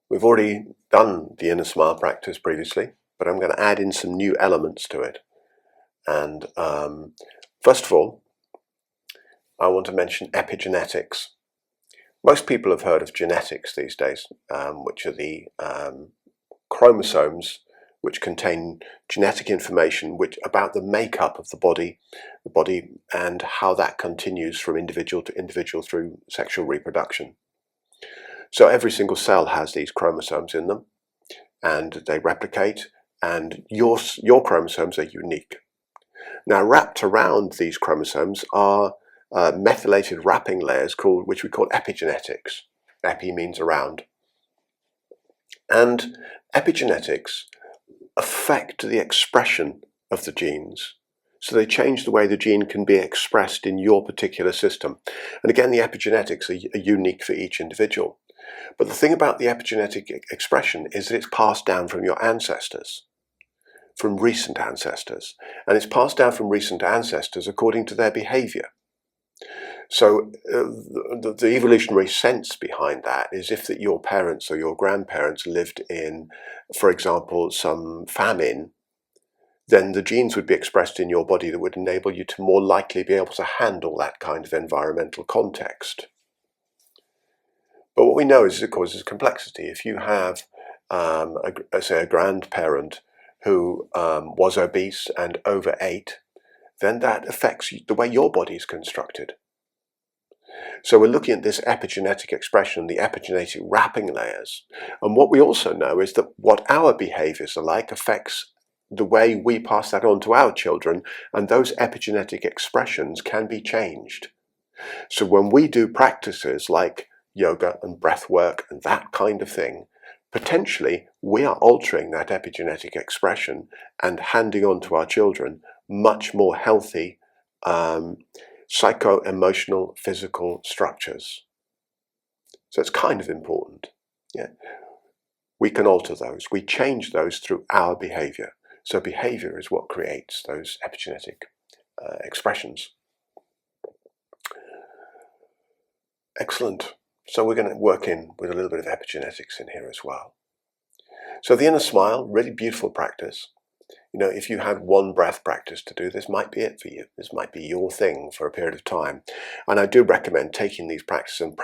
We've already done the inner smile practice previously, but I'm going to add in some new elements to it. And first of all, I want to mention epigenetics. Most people have heard of genetics these days, which are the chromosomes which contain genetic information about the makeup of the body and how that continues from individual to individual through sexual reproduction. So every single cell has these chromosomes in them, and they replicate, and your chromosomes are unique. Now, wrapped around these chromosomes are methylated wrapping layers which we call epigenetics. Epi means around. And epigenetics affect the expression of the genes. So they change the way the gene can be expressed in your particular system. And again, the epigenetics are unique for each individual. But the thing about the epigenetic expression is that it's passed down from your ancestors, from recent ancestors. And it's passed down from recent ancestors according to their behavior. So the evolutionary sense behind that is if that your parents or your grandparents lived in, for example, some famine, then the genes would be expressed in your body that would enable you to more likely be able to handle that kind of environmental context. But what we know is it causes complexity. If you have, say, a grandparent who was obese and overate, then that affects the way your body is constructed. So we're looking at this epigenetic expression, the epigenetic wrapping layers. And what we also know is that what our behaviors are like affects the way we pass that on to our children, and those epigenetic expressions can be changed. So when we do practices like yoga and breath work and that kind of thing, potentially we are altering that epigenetic expression and handing on to our children much more healthy psycho-emotional, physical structures. So it's kind of important. Yeah, we can alter those. We change those through our behavior. So behavior is what creates those epigenetic expressions. Excellent. So we're going to work in with a little bit of epigenetics in here as well. So the inner smile, really beautiful practice. You know, if you had one breath practice to do, this might be it for you. This might be your thing for a period of time. And I do recommend taking these practices and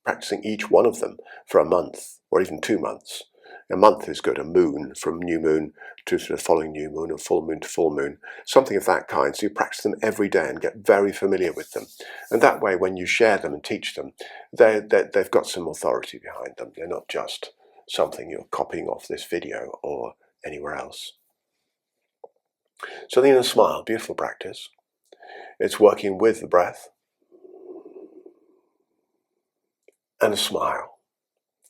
practicing each one of them for a month or even 2 months. A month is good, a moon, from new moon to the following new moon, or full moon to full moon, something of that kind. So you practice them every day and get very familiar with them. And that way, when you share them and teach them, they've got some authority behind them. They're not just something you're copying off this video or anywhere else. So the inner smile, beautiful practice. It's working with the breath and a smile.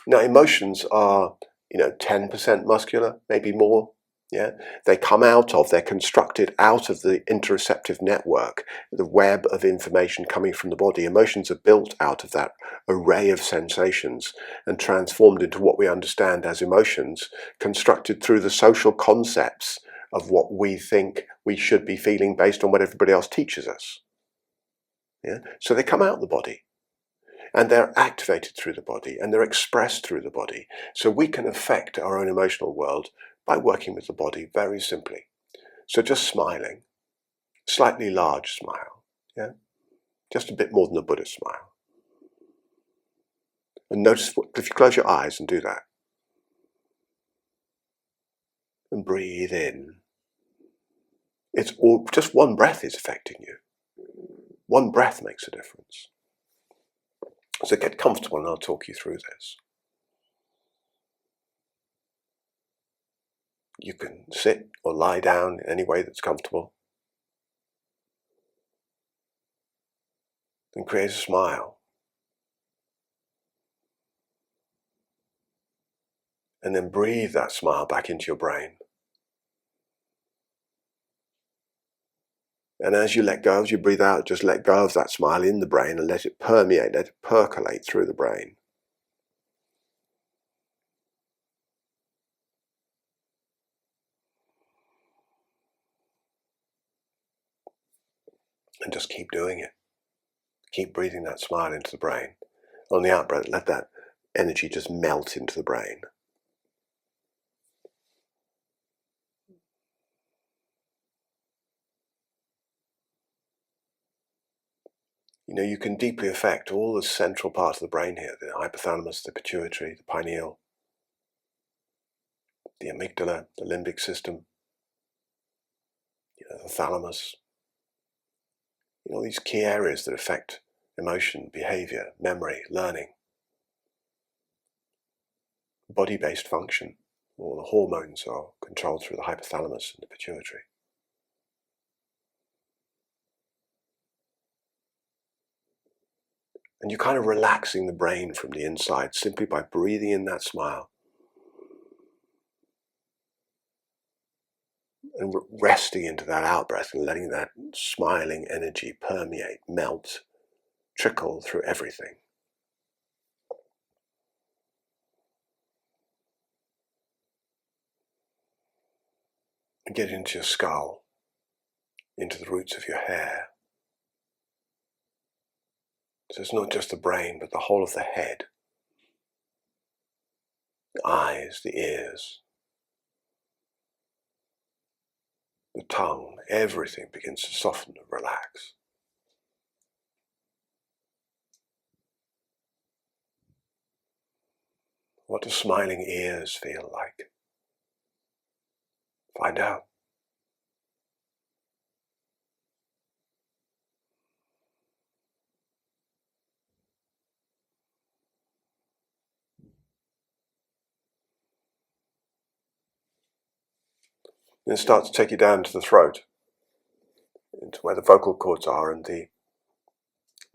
Now, emotions are, 10% muscular, maybe more. Yeah, they're constructed out of the interoceptive network, the web of information coming from the body. Emotions are built out of that array of sensations and transformed into what we understand as emotions, constructed through the social concepts of what we think we should be feeling based on what everybody else teaches us. Yeah? So they come out of the body, and they're activated through the body, and they're expressed through the body. So we can affect our own emotional world by working with the body very simply. So just smiling, slightly large smile, yeah, just a bit more than a Buddha smile. And notice if you close your eyes and do that, and breathe in. It's all just one breath is affecting you. One breath makes a difference. So get comfortable and I'll talk you through this. You can sit or lie down in any way that's comfortable. And create a smile. And then breathe that smile back into your brain. And as you let go, as you breathe out, just let go of that smile in the brain and let it permeate, let it percolate through the brain. And just keep doing it. Keep breathing that smile into the brain. On the out breath, let that energy just melt into the brain. You can deeply affect all the central parts of the brain here, the hypothalamus, the pituitary, the pineal, the amygdala, the limbic system, the thalamus. These key areas that affect emotion, behavior, memory, learning, body-based function. All the hormones are controlled through the hypothalamus and the pituitary. And you're kind of relaxing the brain from the inside simply by breathing in that smile and resting into that out-breath and letting that smiling energy permeate, melt, trickle through everything. And get into your skull, into the roots of your hair. So it's not just the brain, but the whole of the head, the eyes, the ears, the tongue, everything begins to soften and relax. What do smiling ears feel like? Find out. Then start to take you down to the throat, into where the vocal cords are and the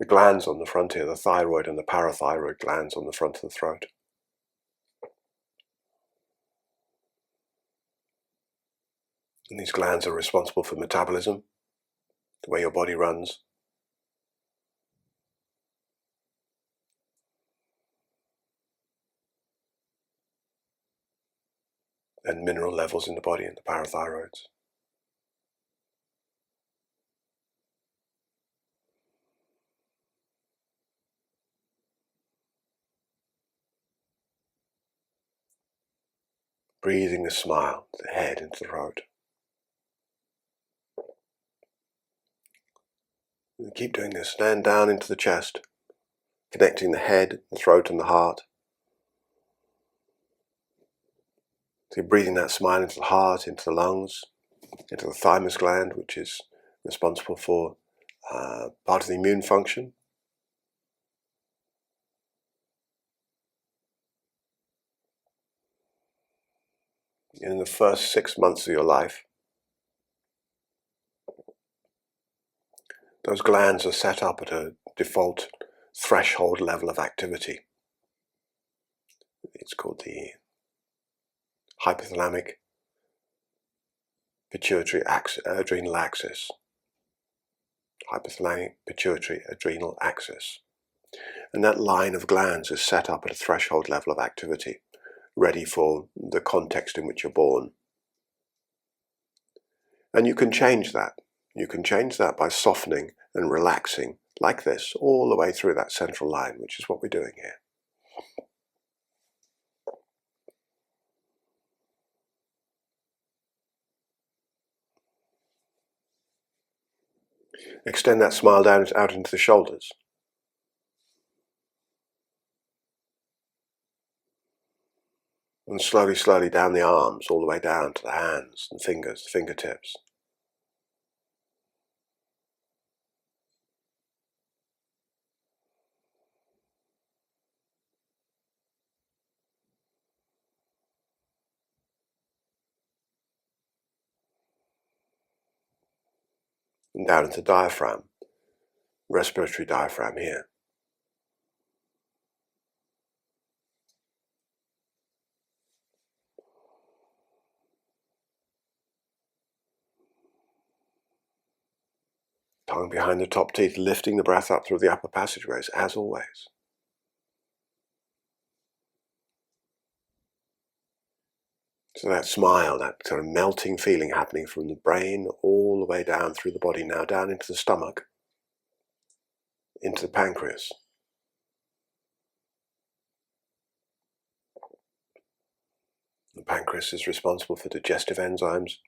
glands on the front here, the thyroid and the parathyroid glands on the front of the throat. And these glands are responsible for metabolism, the way your body runs. And mineral levels in the body and the parathyroids. Breathing the smile, the head into the throat. And keep doing this. Stand down into the chest, connecting the head, the throat and the heart. So you're breathing that smile into the heart, into the lungs, into the thymus gland, which is responsible for part of the immune function. In the first 6 months of your life, those glands are set up at a default threshold level of activity. It's called the hypothalamic pituitary adrenal axis. Hypothalamic pituitary adrenal axis. And that line of glands is set up at a threshold level of activity, ready for the context in which you're born. And you can change that. You can change that by softening and relaxing like this all the way through that central line, which is what we're doing here. Extend that smile down out into the shoulders. And slowly, slowly down the arms, all the way down to the hands and fingers, fingertips. And down into the diaphragm, respiratory diaphragm here. Tongue behind the top teeth, lifting the breath up through the upper passageways, as always. So that smile, that sort of melting feeling happening from the brain all the way down through the body, now down into the stomach, into the pancreas. pancreas is responsible for digestive enzymes,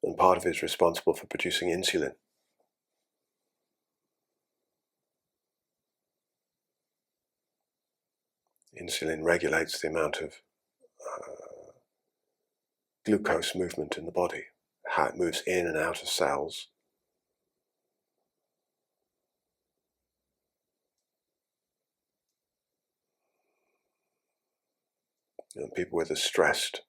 and part of it is responsible for producing insulin. Insulin regulates the amount of glucose movement in the body, how it moves in and out of cells. People with a stressed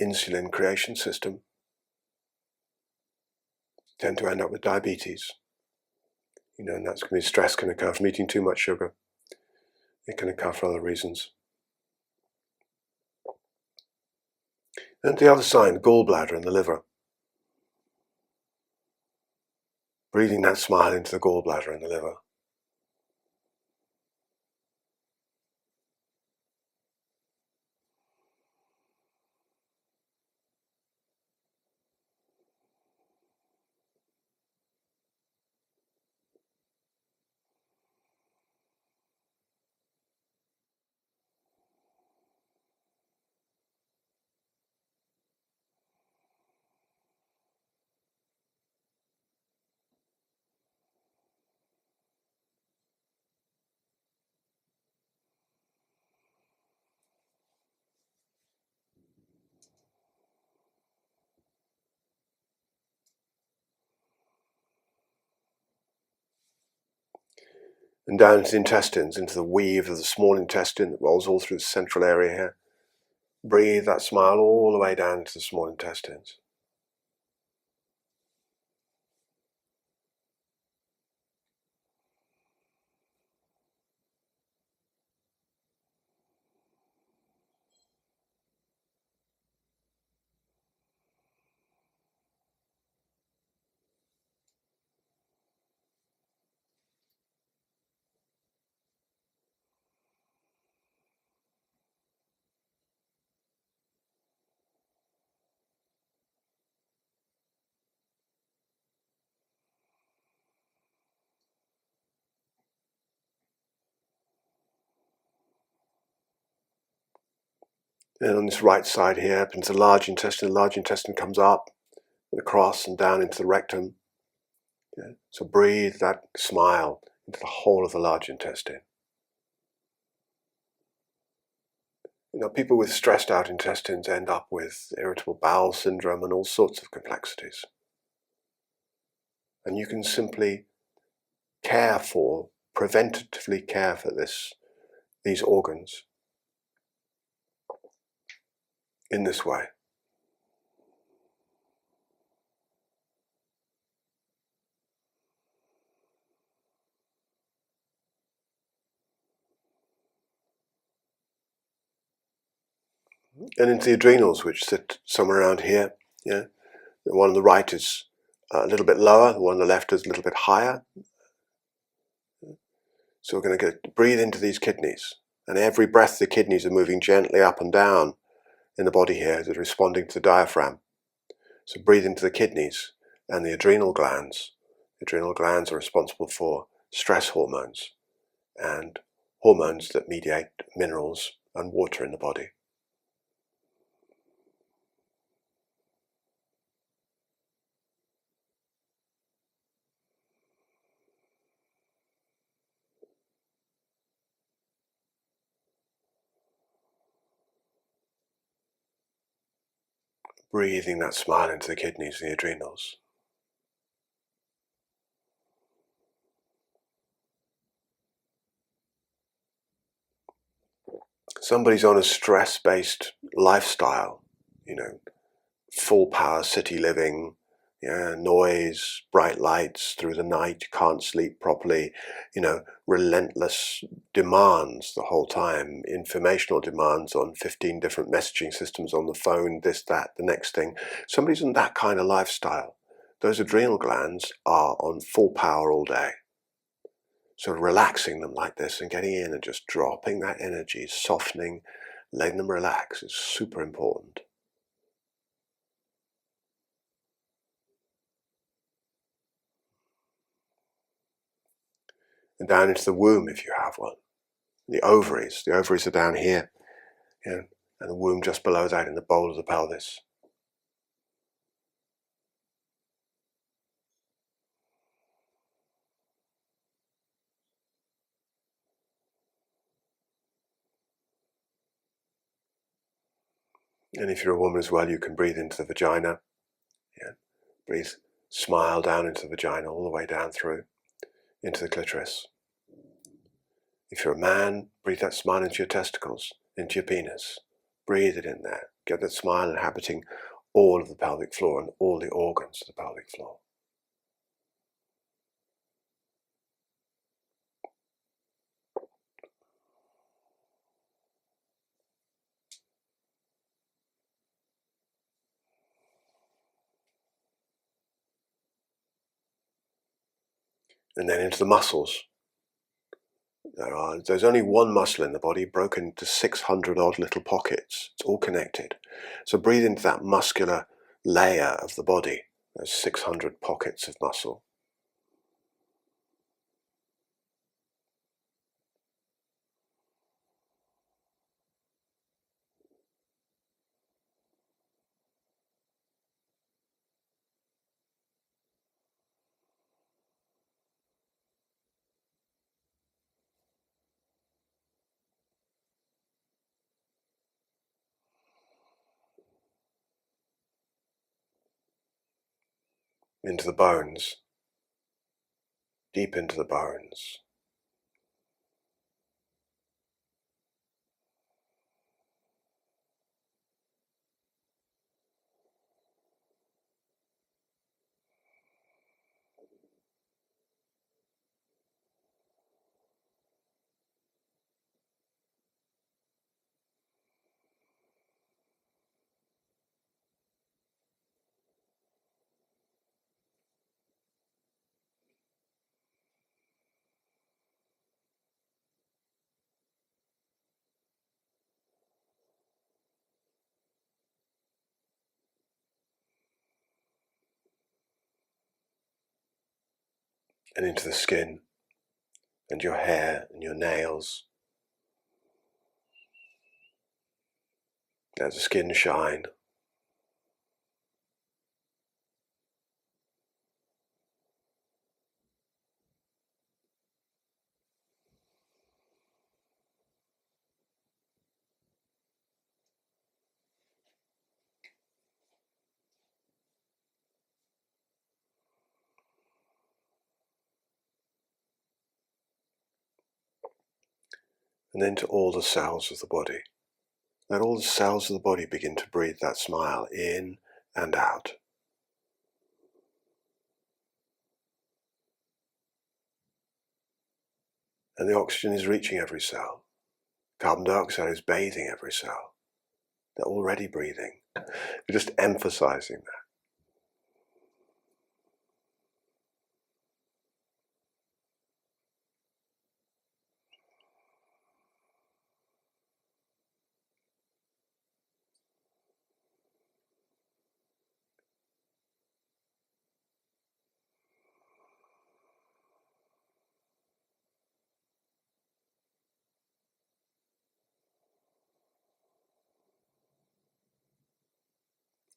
insulin creation system tend to end up with diabetes. And that's going to be stress can occur from eating too much sugar. It can occur for other reasons. And the other side, the gallbladder and the liver. Breathing that smile into the gallbladder and the liver. And down into the intestines, into the weave of the small intestine that rolls all through the central area here. Breathe that smile all the way down into the small intestines. And on this right side here, up into the large intestine comes up and across and down into the rectum. So breathe that smile into the whole of the large intestine. People with stressed out intestines end up with irritable bowel syndrome and all sorts of complexities. And you can simply preventatively care for these organs in this way. And into the adrenals, which sit somewhere around here. The one on the right is a little bit lower, the one on the left is a little bit higher. So we're going to breathe into these kidneys, and every breath the kidneys are moving gently up and down in the body here. They're responding to the diaphragm. So breathe into the kidneys and the adrenal glands. The adrenal glands are responsible for stress hormones and hormones that mediate minerals and water in the body. Breathing that smile into the kidneys and the adrenals. Somebody's on a stress-based lifestyle, full power city living, noise, bright lights through the night, can't sleep properly, relentless demands the whole time, informational demands on 15 different messaging systems on the phone, this, that, the next thing. Somebody's in that kind of lifestyle. Those adrenal glands are on full power all day. So relaxing them like this and getting in and just dropping that energy, softening, letting them relax is super important. And down into the womb if you have one. The ovaries are down here, and the womb just below that in the bowl of the pelvis. And if you're a woman as well, you can breathe into the vagina. Yeah. Breathe, smile down into the vagina, all the way down through, into the clitoris. If you're a man, breathe that smile into your testicles, into your penis. Breathe it in there. Get that smile inhabiting all of the pelvic floor and all the organs of the pelvic floor. And then into the muscles. There's only one muscle in the body broken into 600 odd little pockets. It's all connected. So breathe into that muscular layer of the body, those 600 pockets of muscle. Into the bones, deep into the bones. And into the skin and your hair and your nails. Let the skin shine. And then to all the cells of the body. Let all the cells of the body begin to breathe that smile in and out. And the oxygen is reaching every cell. Carbon dioxide is bathing every cell. They're already breathing. We're just emphasizing that.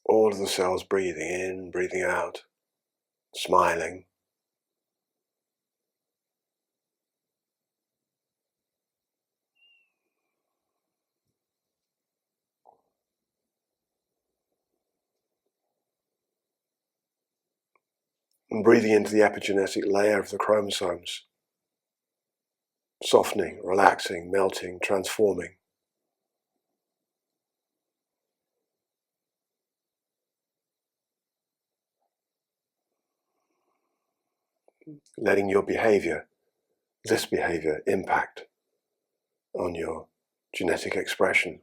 All of the cells breathing in, breathing out, smiling. And breathing into the epigenetic layer of the chromosomes. Softening, relaxing, melting, transforming. Letting your behavior, this behavior, impact on your genetic expression.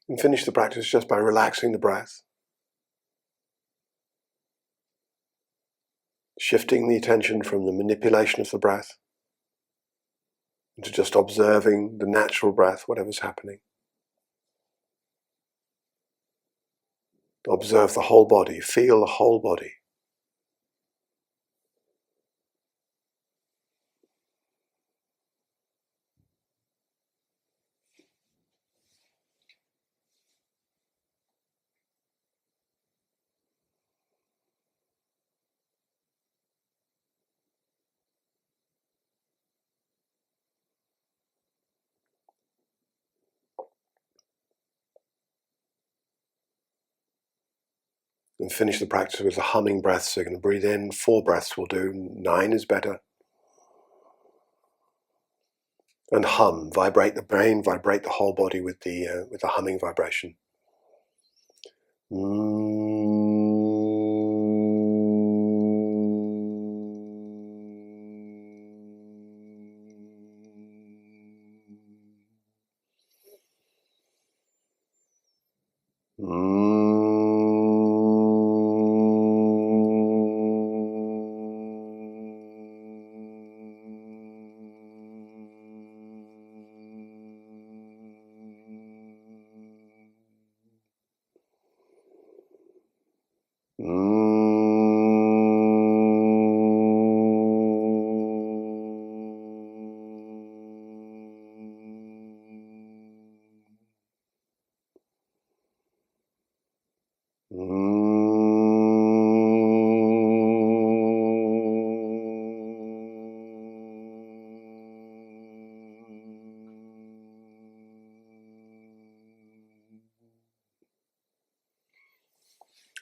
And finish the practice just by relaxing the breath, shifting the attention from the manipulation of the breath into just observing the natural breath, whatever's happening. Observe the whole body, feel the whole body. And finish the practice with a humming breath. So you're going to breathe in, 4 breaths will do, 9 is better. And hum, vibrate the brain, vibrate the whole body with the humming vibration.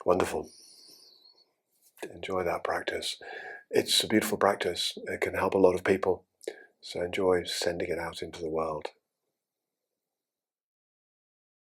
Wonderful. Enjoy that practice. It's a beautiful practice. It can help a lot of people. So enjoy sending it out into the world.